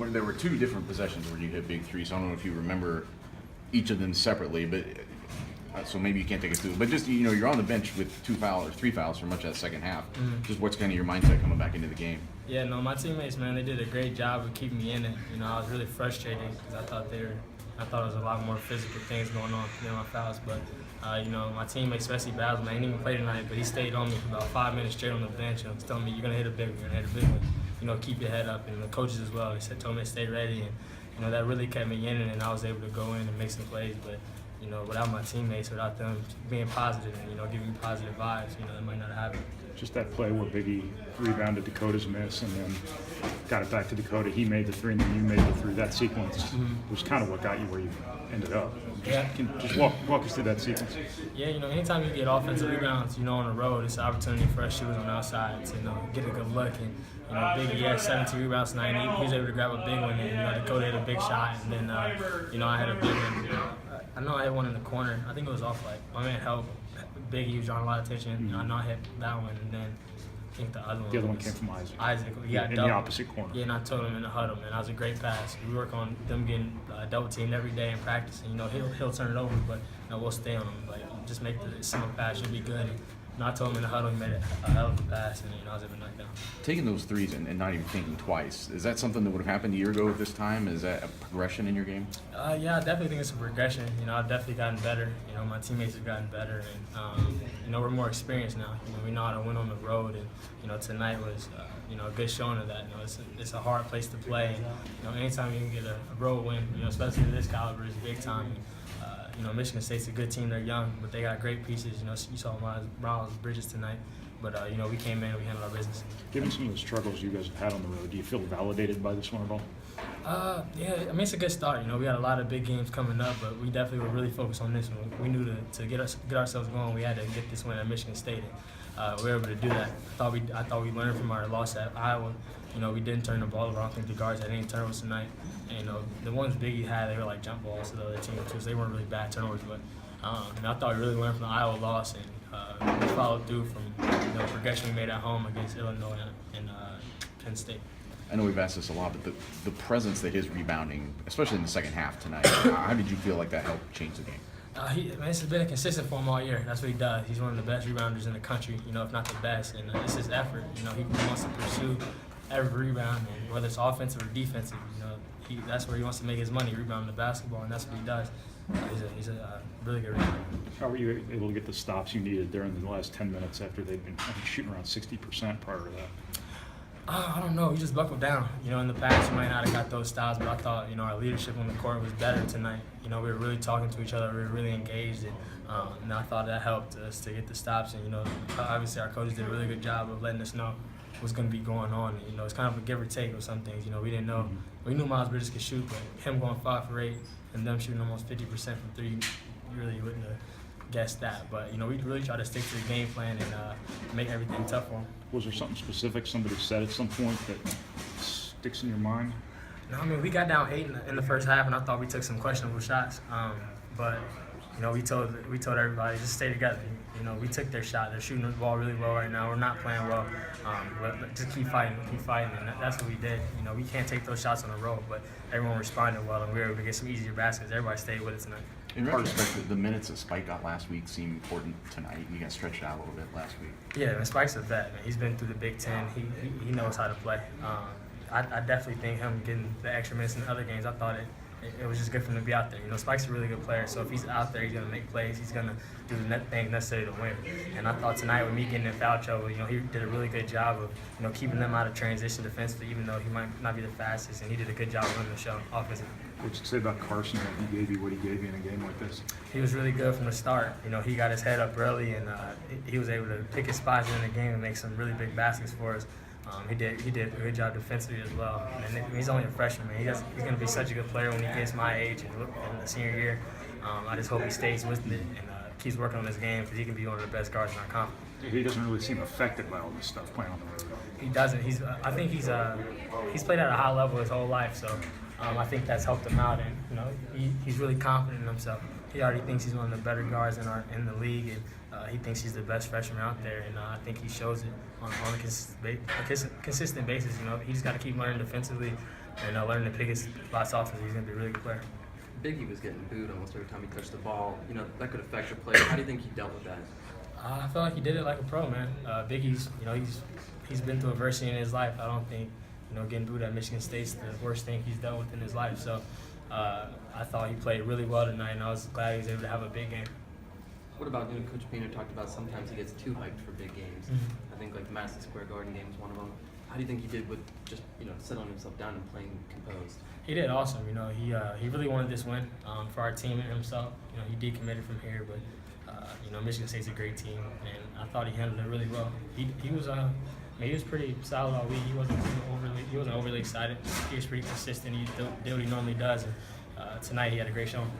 there were two different possessions where you hit big threes. So I don't know if you remember each of them separately, but so maybe you can't take it through. But just, you're on the bench with 2 fouls or 3 fouls for much of that second half. Mm-hmm. Just what's kind of your mindset coming back into the game? Yeah, no, my teammates, man, they did a great job of keeping me in it. I was really frustrated because I thought there was a lot more physical things going on than my fouls. But, my teammate, especially Basil, man, he didn't even play tonight, but he stayed on me for about 5 minutes straight on the bench. He was telling me, you're going to hit a big one, you're going to hit a big one. Keep your head up. And the coaches as well, told me to stay ready. And, that really kept me in it, and I was able to go in and make some plays. But, without my teammates, without them being positive and, giving me positive vibes, that might not happen. Just that play where Biggie rebounded Dakota's miss and then got it back to Dakota. He made the 3 and then you made the 3. That sequence was kind of what got you where you ended up. Just walk us through that sequence. Yeah, anytime you get offensive rebounds, on the road, it's an opportunity for us shooters on the outside to, get a good look. And, Biggie had 17 rebounds tonight. He was able to grab a big one. And, Dakota hit a big shot. And then, I had a big one. I know I had one in the corner. I think it was off my man helped. Biggie was drawing a lot of attention. I know I hit that one, and then I think the other one came from Isaac. He got in double. The opposite corner. Yeah, and I told him in the huddle, man, that was a great pass. We work on them getting double teamed every day in practice, and he'll turn it over, but we'll stay on him. Just make the simple pass, you'll be good. And I told him in the huddle, he made a hell of a pass, and I was able to knock down. Taking those threes and not even thinking twice, is that something that would have happened a year ago at this time? Is that a progression in your game? Yeah, I definitely think it's a progression. I've definitely gotten better. My teammates have gotten better, and we're more experienced now. We know how to win on the road, and tonight was a good showing of that. It's a hard place to play. Anytime you can get a road win, especially at this caliber, it's big time. Michigan State's a good team. They're young, but they got great pieces. You saw Miles Bridges tonight. But, we came in and we handled our business. Given some of the struggles you guys have had on the road, do you feel validated by this one at all? Yeah, it's a good start. We got a lot of big games coming up, but we definitely were really focused on this one. We knew to get ourselves going, we had to get this win at Michigan State. And, we were able to do that. I thought we learned from our loss at Iowa. We didn't turn the ball over. I don't think the guards had any turnovers tonight. And, the ones Biggie had, they were like jump balls to the other team, too, so they weren't really bad turnovers. But I thought we really learned from the Iowa loss, and we followed through from the progression we made at home against Illinois and Penn State. I know we've asked this a lot, but the presence that his rebounding, especially in the second half tonight, how did you feel like that helped change the game? This has been consistent for him all year. That's what he does. He's one of the best rebounders in the country, if not the best. And it's his effort. He wants to pursue every rebound, and whether it's offensive or defensive. That's where he wants to make his money, rebounding the basketball, and that's what he does. He's a really good rebounder. How were you able to get the stops you needed during the last 10 minutes after they'd been shooting around 60% prior to that? I don't know. He just buckled down. In the past, we might not have got those styles, but I thought, our leadership on the court was better tonight. We were really talking to each other. We were really engaged, and I thought that helped us to get the stops. And, obviously our coaches did a really good job of letting us know what's going to be going on. It's kind of a give or take with some things. We didn't know. We knew Miles Bridges could shoot, but him going 5 for 8 and them shooting almost 50% from 3, you really wouldn't have guessed that. But, we really tried to stick to the game plan and make everything tough for him. Was there something specific somebody said at some point that sticks in your mind? No, we got down 8 in the first half, and I thought we took some questionable shots. But we told everybody just stay together. We took their shot. They're shooting the ball really well right now. We're not playing well, but just keep fighting, and that's what we did. We can't take those shots on the road, but everyone responded well, and we were able to get some easier baskets. Everybody stayed with it tonight. In retrospect, the minutes that Spike got last week seem important tonight. You got stretched out a little bit last week. Yeah, and Spike's a vet, man. He's been through the Big Ten. He knows how to play. I definitely think him getting the extra minutes in the other games, I thought it was just good for him to be out there. Spike's a really good player, so if he's out there, he's going to make plays. He's going to do the things necessary to win. And I thought tonight with me getting in foul trouble, he did a really good job of, keeping them out of transition defensively, even though he might not be the fastest, and he did a good job running the show offensively. What'd you say about Carson that he gave you what he gave you in a game like this? He was really good from the start. He got his head up early, and he was able to pick his spots in the game and make some really big baskets for us. He did a good job defensively as well. And he's only a freshman, man. He's going to be such a good player when he gets my age and in the senior year. I just hope he stays with it and keeps working on his game because he can be one of the best guards in our conference. He doesn't really seem affected by all this stuff playing on the road. He doesn't. I think he's played at a high level his whole life, so I think that's helped him out. And he's really confident in himself. He already thinks he's one of the better guards in the league, and he thinks he's the best freshman out there. And I think he shows it on a consistent basis. He just got to keep learning defensively, and learning to pick his spots often. He's going to be a really good player. Biggie was getting booed almost every time he touched the ball. You know, that could affect your play. How do you think he dealt with that? I feel like he did it like a pro, man. Biggie's, he's been through adversity in his life. I don't think, getting booed at Michigan State's the worst thing he's dealt with in his life. So I thought he played really well tonight, and I was glad he was able to have a big game. What about, Coach Painter talked about sometimes he gets too hyped for big games. Mm-hmm. I think like Madison Square Garden game is one of them. How do you think he did with just, settling himself down and playing composed? He did awesome. He really wanted this win for our team and himself. He decommitted from here, but Michigan State's a great team, and I thought he handled it really well. He was pretty solid all week. He wasn't overly excited. He was pretty consistent. He did what he normally does, and tonight he had a great showing.